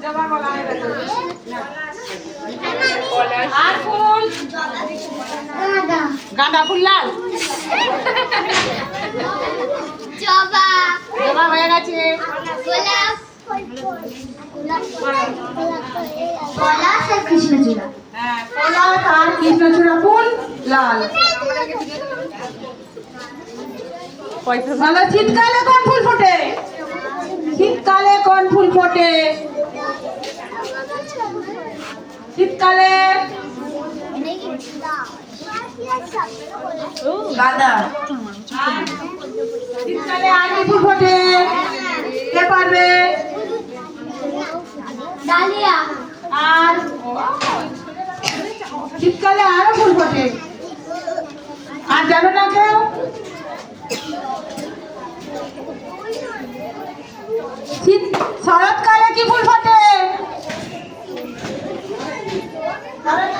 জবা বলা হয়ে গেছে। আর ফুল গাঁদা ফুল লাল জবা জবা হয়ে গেছে। পলাশ আর কৃষ্ণচূড়া। হ্যাঁ পলাশ আর কৃষ্ণচূড়া ফুল লাল। শীতকালে কোন ফুল ফোটে? শীতকালে কোন ফুল ফোটে? শীতকালে গাঁদা। শীতকালে আর কি ফুল ফোটে? কে পারবে? ডালিয়া। আর শীতকালে আরো ফুল ফোটে। আর জানো না কেউ? শরৎকালে কি ফুল ফোটে? শরৎকালে